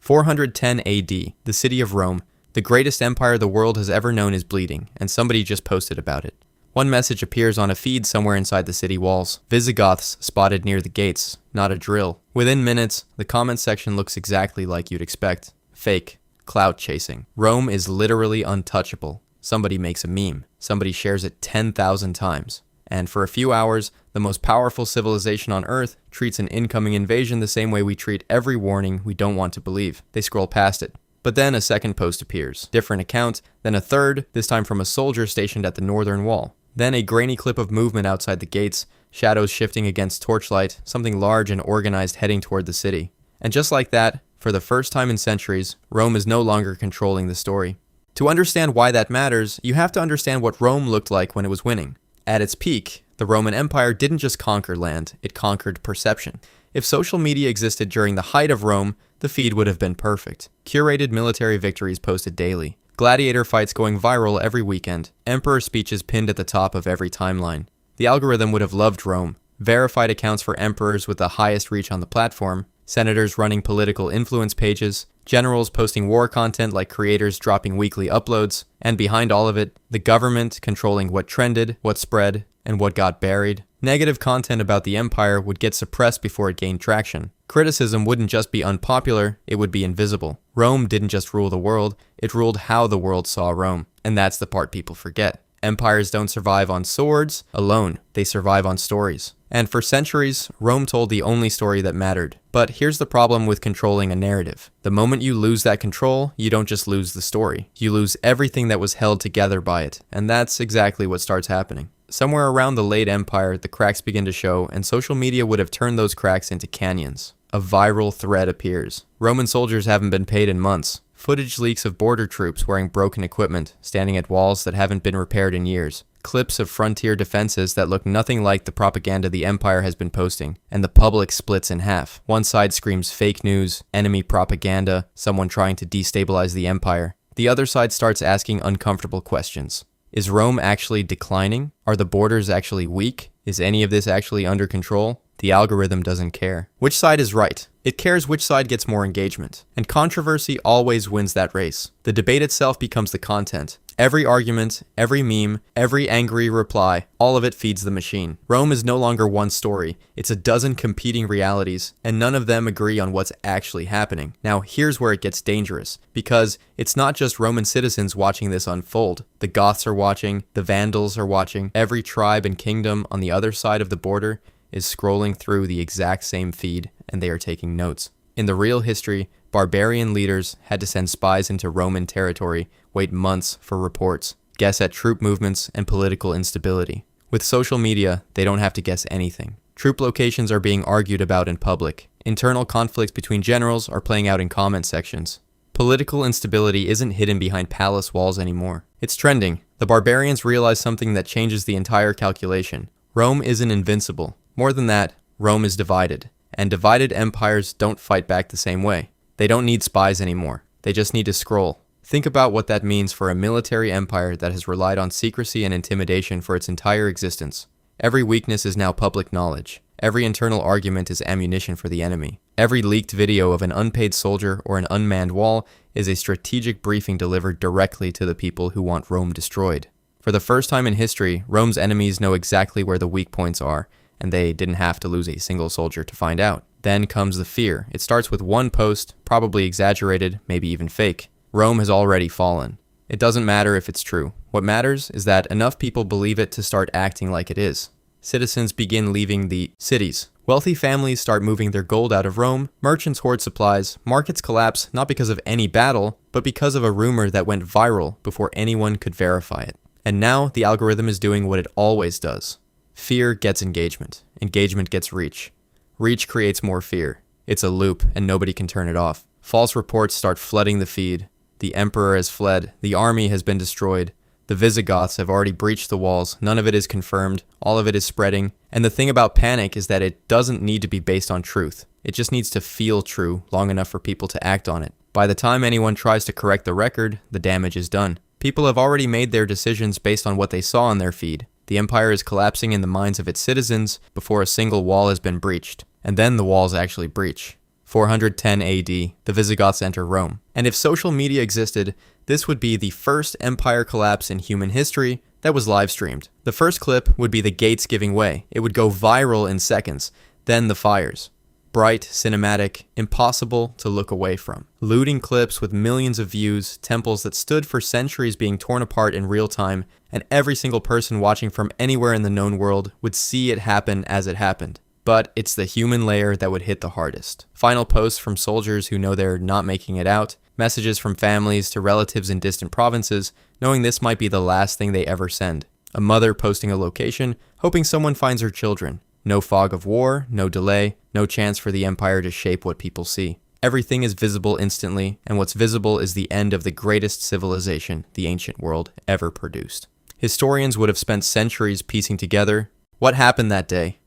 410 AD, the city of Rome, the greatest empire the world has ever known, is bleeding, and somebody just posted about it. One message appears on a feed somewhere inside the city walls. Visigoths spotted near the gates, not a drill. Within minutes, the comment section looks exactly like you'd expect. Fake. Clout chasing. Rome is literally untouchable. Somebody makes a meme. Somebody shares it 10,000 times. And for a few hours, the most powerful civilization on Earth treats an incoming invasion the same way we treat every warning we don't want to believe. They scroll past it. But then a second post appears. Different account, then a third, this time from a soldier stationed at the northern wall. Then a grainy clip of movement outside the gates, shadows shifting against torchlight, something large and organized heading toward the city. And just like that, for the first time in centuries, Rome is no longer controlling the story. To understand why that matters, you have to understand what Rome looked like when it was winning. At its peak, the Roman Empire didn't just conquer land, it conquered perception. If social media existed during the height of Rome, the feed would have been perfect. Curated military victories posted daily. Gladiator fights going viral every weekend. Emperor speeches pinned at the top of every timeline. The algorithm would have loved Rome. Verified accounts for emperors with the highest reach on the platform. Senators running political influence pages. Generals posting war content like creators dropping weekly uploads. And behind all of it, the government controlling what trended, what spread, and what got buried. Negative content about the empire would get suppressed before it gained traction. Criticism wouldn't just be unpopular, it would be invisible. Rome didn't just rule the world, it ruled how the world saw Rome. And that's the part people forget. Empires don't survive on swords alone, they survive on stories. And for centuries, Rome told the only story that mattered. But here's the problem with controlling a narrative. The moment you lose that control, you don't just lose the story. You lose everything that was held together by it. And that's exactly what starts happening. Somewhere around the late empire, the cracks begin to show, and social media would have turned those cracks into canyons. A viral thread appears. Roman soldiers haven't been paid in months. Footage leaks of border troops wearing broken equipment, standing at walls that haven't been repaired in years. Clips of frontier defenses that look nothing like the propaganda the empire has been posting, and the public splits in half. One side screams fake news, enemy propaganda, someone trying to destabilize the empire. The other side starts asking uncomfortable questions. Is Rome actually declining? Are the borders actually weak? Is any of this actually under control? The algorithm doesn't care. Which side is right? It cares which side gets more engagement. And controversy always wins that race. The debate itself becomes the content. Every argument, every meme, every angry reply, all of it feeds the machine. Rome is no longer one story. It's a dozen competing realities, and none of them agree on what's actually happening. Now, here's where it gets dangerous, because it's not just Roman citizens watching this unfold. The Goths are watching, the Vandals are watching, every tribe and kingdom on the other side of the border is scrolling through the exact same feed, and they are taking notes. In the real history, barbarian leaders had to send spies into Roman territory, wait months for reports, guess at troop movements and political instability. With social media, they don't have to guess anything. Troop locations are being argued about in public. Internal conflicts between generals are playing out in comment sections. Political instability isn't hidden behind palace walls anymore. It's trending. The barbarians realize something that changes the entire calculation. Rome isn't invincible. More than that, Rome is divided. And divided empires don't fight back the same way. They don't need spies anymore. They just need to scroll. Think about what that means for a military empire that has relied on secrecy and intimidation for its entire existence. Every weakness is now public knowledge. Every internal argument is ammunition for the enemy. Every leaked video of an unpaid soldier or an unmanned wall is a strategic briefing delivered directly to the people who want Rome destroyed. For the first time in history, Rome's enemies know exactly where the weak points are, and they didn't have to lose a single soldier to find out. Then comes the fear. It starts with one post, probably exaggerated, maybe even fake. Rome has already fallen. It doesn't matter if it's true. What matters is that enough people believe it to start acting like it is. Citizens begin leaving the cities. Wealthy families start moving their gold out of Rome, merchants hoard supplies, markets collapse not because of any battle, but because of a rumor that went viral before anyone could verify it. And now the algorithm is doing what it always does. Fear gets engagement. Engagement gets reach. Reach creates more fear. It's a loop, and nobody can turn it off. False reports start flooding the feed. The emperor has fled. The army has been destroyed. The Visigoths have already breached the walls. None of it is confirmed. All of it is spreading. And the thing about panic is that it doesn't need to be based on truth. It just needs to feel true long enough for people to act on it. By the time anyone tries to correct the record, the damage is done. People have already made their decisions based on what they saw on their feed. The empire is collapsing in the minds of its citizens before a single wall has been breached. And then the walls actually breach. 410 AD, the Visigoths enter Rome. And if social media existed, this would be the first empire collapse in human history that was live streamed. The first clip would be the gates giving way. It would go viral in seconds. Then the fires. Bright, cinematic, impossible to look away from. Looting clips with millions of views, temples that stood for centuries being torn apart in real time, and every single person watching from anywhere in the known world would see it happen as it happened. But it's the human layer that would hit the hardest. Final posts from soldiers who know they're not making it out, messages from families to relatives in distant provinces, knowing this might be the last thing they ever send. A mother posting a location, hoping someone finds her children. No fog of war, no delay, no chance for the empire to shape what people see. Everything is visible instantly, and what's visible is the end of the greatest civilization the ancient world ever produced. Historians would have spent centuries piecing together what happened that day.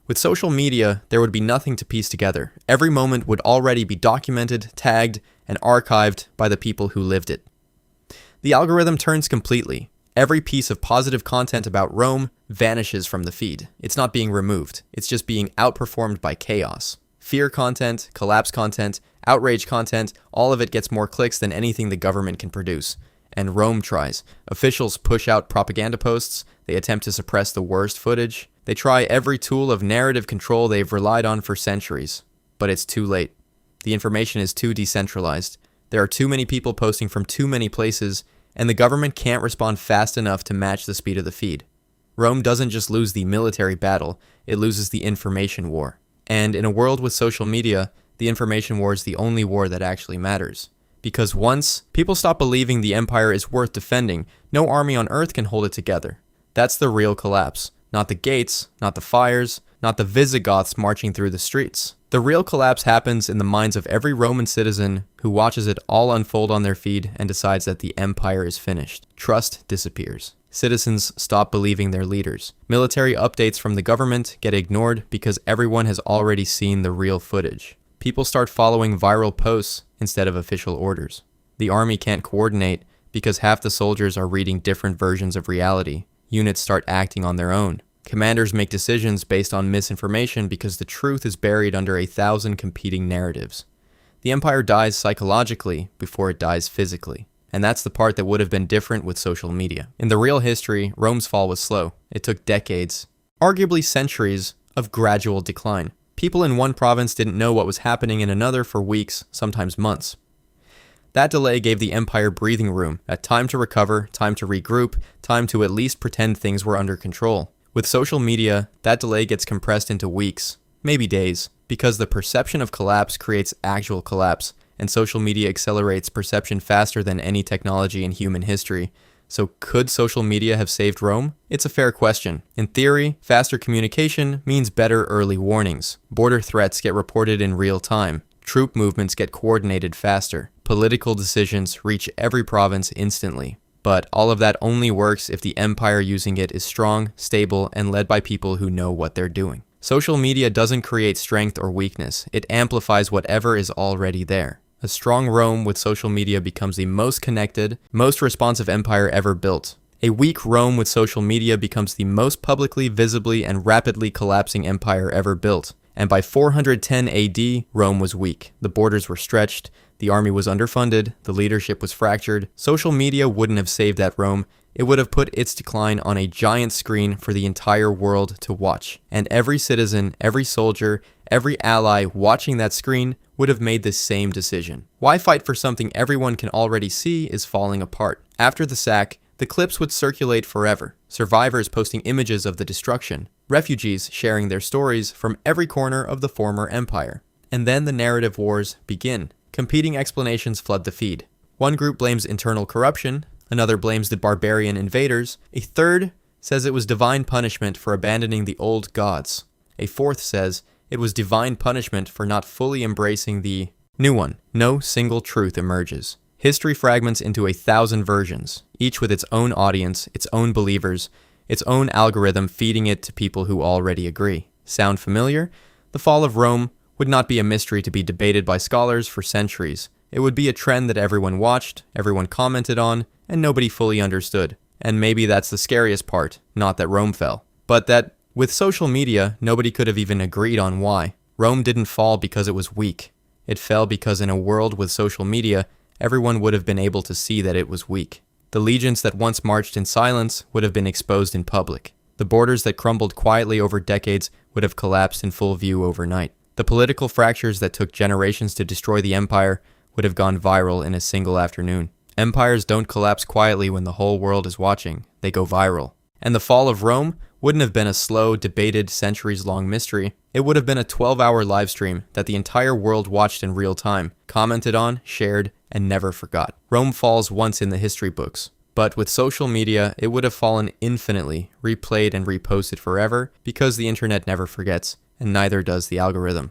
With social media, there would be nothing to piece together. Every moment would already be documented, tagged, and archived by the people who lived it. The algorithm turns completely. Every piece of positive content about Rome vanishes from the feed. It's not being removed. It's just being outperformed by chaos. Fear content, collapse content, outrage content, all of it gets more clicks than anything the government can produce. And Rome tries. Officials push out propaganda posts. They attempt to suppress the worst footage. They try every tool of narrative control they've relied on for centuries. But it's too late. The information is too decentralized. There are too many people posting from too many places, and the government can't respond fast enough to match the speed of the feed. Rome doesn't just lose the military battle, it loses the information war. And in a world with social media, the information war is the only war that actually matters. Because once people stop believing the empire is worth defending, no army on earth can hold it together. That's the real collapse. Not the gates, not the fires, not the Visigoths marching through the streets. The real collapse happens in the minds of every Roman citizen who watches it all unfold on their feed and decides that the empire is finished. Trust disappears. Citizens stop believing their leaders. Military updates from the government get ignored because everyone has already seen the real footage. People start following viral posts instead of official orders. The army can't coordinate because half the soldiers are reading different versions of reality. Units start acting on their own. Commanders make decisions based on misinformation because the truth is buried under 1,000 competing narratives. The empire dies psychologically before it dies physically. And that's the part that would have been different with social media. In the real history, Rome's fall was slow. It took decades, arguably centuries, of gradual decline. People in one province didn't know what was happening in another for weeks, sometimes months. That delay gave the empire breathing room, a time to recover, time to regroup, time to at least pretend things were under control. With social media, that delay gets compressed into weeks, maybe days, because the perception of collapse creates actual collapse, and social media accelerates perception faster than any technology in human history. So could social media have saved Rome? It's a fair question. In theory, faster communication means better early warnings. Border threats get reported in real time. Troop movements get coordinated faster. Political decisions reach every province instantly. But all of that only works if the empire using it is strong, stable, and led by people who know what they're doing. Social media doesn't create strength or weakness. It amplifies whatever is already there. A strong Rome with social media becomes the most connected, most responsive empire ever built. A weak Rome with social media becomes the most publicly, visibly, and rapidly collapsing empire ever built. And by 410 AD, Rome was weak. The borders were stretched, the army was underfunded, the leadership was fractured. Social media wouldn't have saved that Rome. It would have put its decline on a giant screen for the entire world to watch. And every citizen, every soldier, every ally watching that screen would have made the same decision. Why fight for something everyone can already see is falling apart? After the sack, the clips would circulate forever. Survivors posting images of the destruction. Refugees sharing their stories from every corner of the former empire. And then the narrative wars begin. Competing explanations flood the feed. One group blames internal corruption, another blames the barbarian invaders, a third says it was divine punishment for abandoning the old gods. A fourth says it was divine punishment for not fully embracing the new one. No single truth emerges. History fragments into 1,000 versions, each with its own audience, its own believers, its own algorithm feeding it to people who already agree. Sound familiar? The fall of Rome would not be a mystery to be debated by scholars for centuries. It would be a trend that everyone watched, everyone commented on, and nobody fully understood. And maybe that's the scariest part, not that Rome fell, but that with social media, nobody could have even agreed on why. Rome didn't fall because it was weak. It fell because in a world with social media, everyone would have been able to see that it was weak. The legions that once marched in silence would have been exposed in public. The borders that crumbled quietly over decades would have collapsed in full view overnight. The political fractures that took generations to destroy the empire would have gone viral in a single afternoon. Empires don't collapse quietly when the whole world is watching. They go viral. And the fall of Rome wouldn't have been a slow, debated, centuries-long mystery. It would have been a 12-hour live stream that the entire world watched in real time, commented on, shared, and never forgot. Rome falls once in the history books. But with social media, it would have fallen infinitely, replayed and reposted forever, because the internet never forgets, and neither does the algorithm.